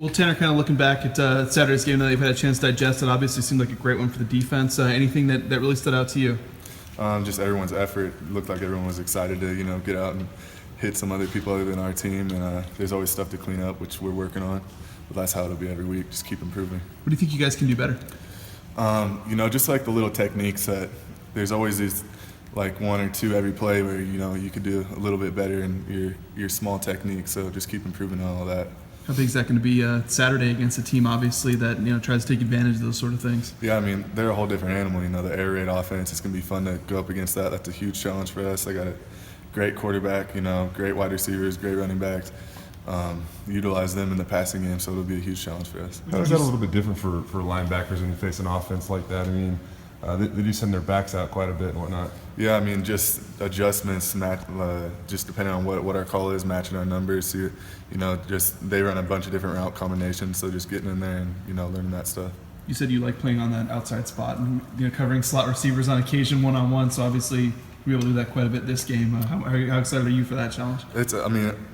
Well, Tanner, kind of looking back at Saturday's game, now you've had a chance to digest it. Obviously, seemed like a great one for the defense. Anything that really stood out to you? Just everyone's effort. It looked like everyone was excited to, get out and hit some other people other than our team. And there's always stuff to clean up, which we're working on. But that's how it'll be every week. Just keep improving. What do you think you guys can do better? Just like the little techniques that there's always these, like one or two every play where you could do a little bit better in your small techniques. So just keep improving on all that. How big is that going to be Saturday against a team, obviously, that tries to take advantage of those sort of things? Yeah, they're a whole different animal. The air raid offense, it's going to be fun to go up against that. That's a huge challenge for us. They got a great quarterback, great wide receivers, great running backs. Utilize them in the passing game, so it'll be a huge challenge for us. How is that a little bit different for linebackers when you face an offense like that? They do send their backs out quite a bit and whatnot. Yeah, just adjustments, just depending on what our call is, matching our numbers. Just they run a bunch of different route combinations, so just getting in there and learning that stuff. You said you like playing on that outside spot and covering slot receivers on occasion, one-on-one. So obviously you'll be able to do that quite a bit this game. How excited are you for that challenge?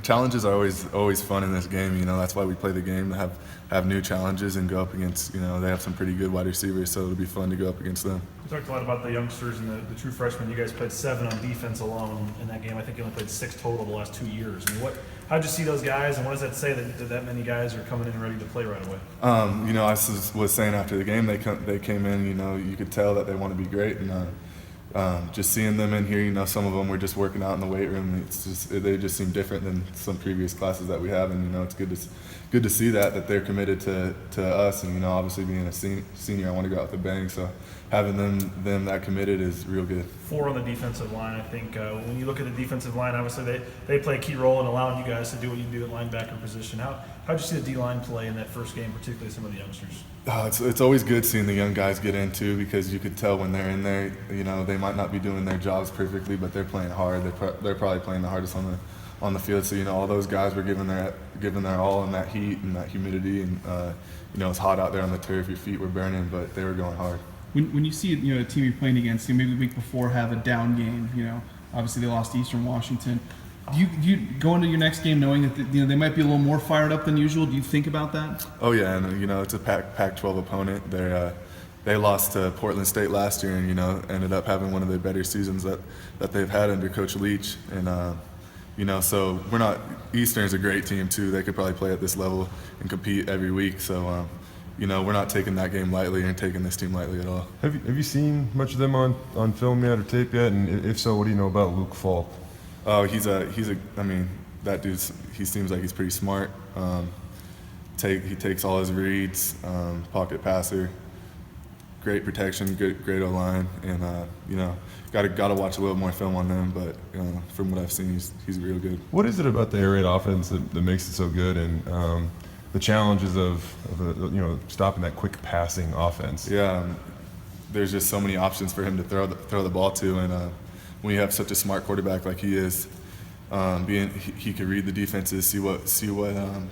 Challenges are always fun in this game. That's why we play the game, to have new challenges and go up against. They have some pretty good wide receivers, so it'll be fun to go up against them. We talked a lot about the youngsters and the true freshmen. You guys played 7 on defense alone in that game. I think you only played 6 total the last 2 years. How'd you see those guys, and what does that say that many guys are coming in ready to play right away? I was saying after the game, they came in. You could tell that they want to be great, and just seeing them in here, some of them were just working out in the weight room. They just seem different than some previous classes that we have, and it's good to see that they're committed to us. And obviously being a senior, I want to go out with a bang. So having them that committed is real good. 4 on the defensive line. I think when you look at the defensive line, obviously they play a key role in allowing you guys to do what you do at linebacker position. How'd you see the D-line play in that first game, particularly some of the youngsters? It's always good seeing the young guys get in too, because you could tell when they're in there. They might not be doing their jobs perfectly, but they're playing hard. They're probably playing the hardest on the field. So all those guys were giving their all in that heat and that humidity, and it's hot out there on the turf. Your feet were burning, but they were going hard. When you see a team you're playing against, maybe the week before have a down game, obviously they lost to Eastern Washington. Do you go into your next game knowing that they might be a little more fired up than usual? Do you think about that? Oh yeah, and it's a Pac-12 opponent. They lost to Portland State last year, and ended up having one of the better seasons that they've had under Coach Leach. And so we're not. Eastern is a great team too. They could probably play at this level and compete every week. So we're not taking that game lightly and taking this team lightly at all. Have you seen much of them on film yet or tape yet? And if so, what do you know about Luke Falk? Oh, that dude. He seems like he's pretty smart. He takes all his reads. Pocket passer. Great protection. Great O-line, and got to watch a little more film on them. But from what I've seen, he's real good. What is it about the air raid offense that makes it so good, and the challenges of stopping that quick passing offense? Yeah, there's just so many options for him to throw the ball to, and when you have such a smart quarterback like he is, he could read the defenses, see what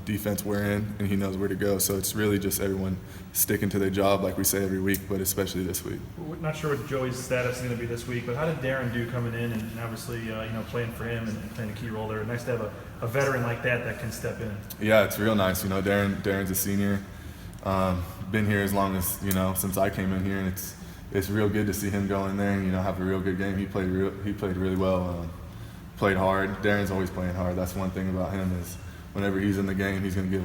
defense we're in, and he knows where to go. So it's really just everyone sticking to their job, like we say every week, but especially this week. We're not sure what Joey's status is going to be this week, but how did Darren do coming in and obviously playing for him and playing a key role there? Nice to have a veteran like that can step in. Yeah, it's real nice. Darren's a senior, been here as long as since I came in here, and it's real good to see him go in there and have a real good game. He played really well. Played hard. Darren's always playing hard. That's one thing about him is whenever he's in the game, he's going to give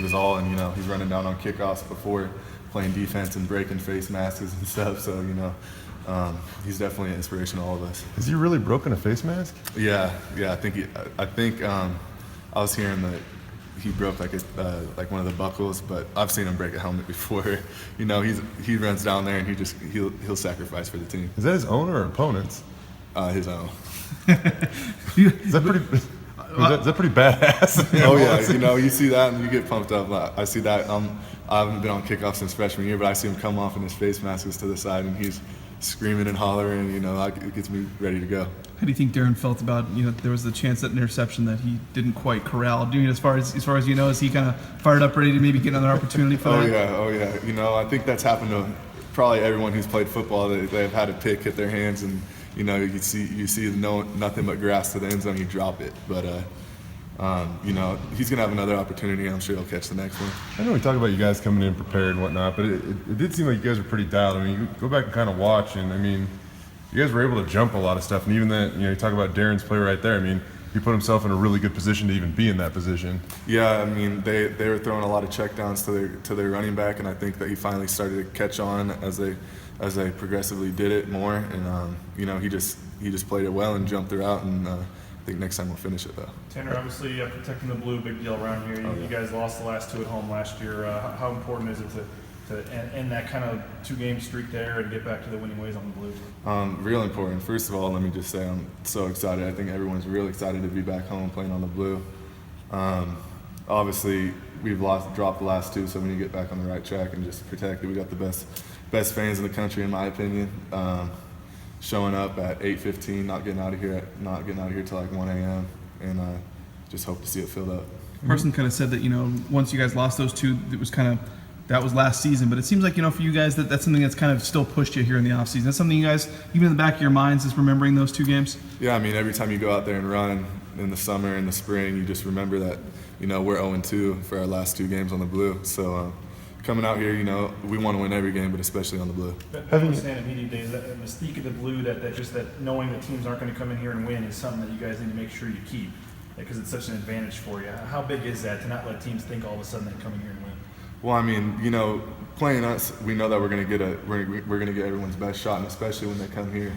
his all, and he's running down on kickoffs before playing defense and breaking face masks and stuff. So he's definitely an inspiration to all of us. Has he really broken a face mask? Yeah. I think I was hearing that he broke like one of the buckles, but I've seen him break a helmet before. He runs down there and he'll sacrifice for the team. Is that his own or opponent's? His own. Is that pretty badass? Oh yeah, you see that and you get pumped up. I see that. I haven't been on kickoff since freshman year, but I see him come off and his face mask is to the side and he's screaming and hollering. It gets me ready to go. How do you think Darren felt about there was the chance that interception that he didn't quite corral? As far as is he kind of fired up, ready to maybe get another opportunity for that? Oh yeah. I think that's happened to probably everyone who's played football. They've had a pick hit their hands and. You see nothing but grass to the end zone. You drop it, but You know, he's going to have another opportunity. I'm sure he'll catch the next one. I know we talk about you guys coming in prepared and whatnot, but it did seem like you guys were pretty dialed. I mean, you go back and kind of watch, and I mean, you guys were able to jump a lot of stuff. And even that, you know, you talk about Darren's play right there. I mean, he put himself in a really good position to even be in that position. Yeah, I mean, they were throwing a lot of checkdowns to their running back, and I think that he finally started to catch on as they progressively did it more. And you know, he just played it well and jumped throughout. And I think next time we'll finish it though. Tanner, obviously protecting the blue, big deal around here. You guys lost the last 2 at home last year. How important is it to end that kind of 2-game streak there and get back to the winning ways on the blue? Real important. First of all, let me just say I'm so excited. I think everyone's real excited to be back home playing on the blue. Obviously, we've dropped the last 2, so we need to get back on the right track and just protect it. We got the best fans in the country, in my opinion. Showing up at 8:15, not getting out of here till like 1 a.m. and just hope to see it filled up. Carson kind of said that, you know, once you guys lost those 2, it was kind of, that was last season, but it seems like, you know, for you guys that's something that's kind of still pushed you here in the offseason. That's something you guys, even in the back of your minds, is remembering those 2 games? Yeah, I mean, every time you go out there and run in the summer and the spring, you just remember that, you know, we're 0-2 for our last 2 games on the blue. So coming out here, you know, we want to win every game, but especially on the blue. I understand at media days, that mystique of the blue, that knowing that teams aren't going to come in here and win is something that you guys need to make sure you keep, because it's such an advantage for you. How big is that to not let teams think all of a sudden they come in here and win? Well, I mean, you know, playing us, we know that we're going to get everyone's best shot, and especially when they come here,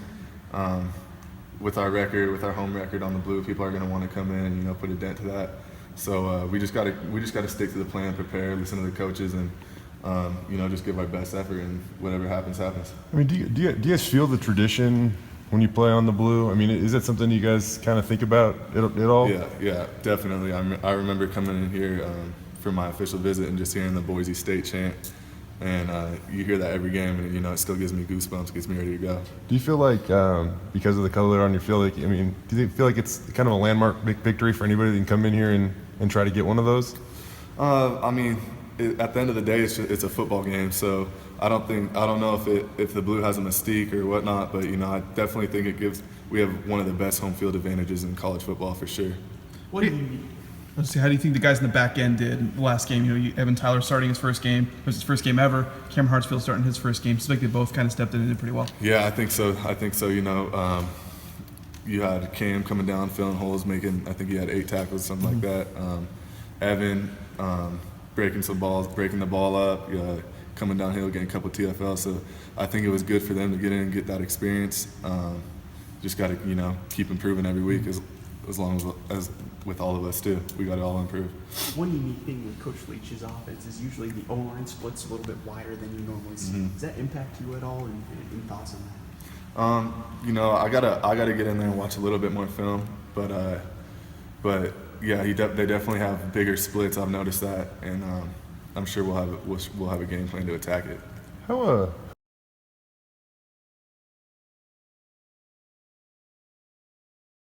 with our home record on the blue, people are going to want to come in and, you know, put a dent to that. So we just got to stick to the plan, prepare, listen to the coaches, and you know, just give our best effort, and whatever happens, happens. I mean, do you guys feel the tradition when you play on the blue? I mean, is that something you guys kind of think about at all? Yeah, definitely. I remember coming in here for my official visit and just hearing the Boise Stqte chant, and you hear that every game, and you know, it still gives me goosebumps, gets me ready to go. Do you feel like because of the color on your field, like, I mean, do you feel like it's kind of a landmark big victory for anybody that can come in here and try to get one of those? I mean, at the end of the day, it's a football game, so I don't know if the blue has a mystique or whatnot, but you know, I definitely think we have one of the best home field advantages in college football for sure. What do you? Let's see. How do you think the guys in the back end did in the last game? You know, Evan Tyler starting his first game. It was his first game ever. Cameron Hartsfield starting his first game. Seems like they both kind of stepped in and did pretty well. Yeah, I think so. You know, you had Cam coming down, filling holes, I think he had 8 tackles, something like that. Evan breaking the ball up, coming downhill, getting a couple TFLs. So I think it was good for them to get in and get that experience. Just got to, you know, keep improving every week as long as with all of us too. We got to all improve. One unique thing with Coach Leach's offense is usually the O-line splits a little bit wider than you normally see. Mm-hmm. Does that impact you at all? And thoughts on that? You know, I gotta get in there and watch a little bit more film, but yeah, they definitely have bigger splits. I've noticed that, and I'm sure we'll have a game plan to attack it. How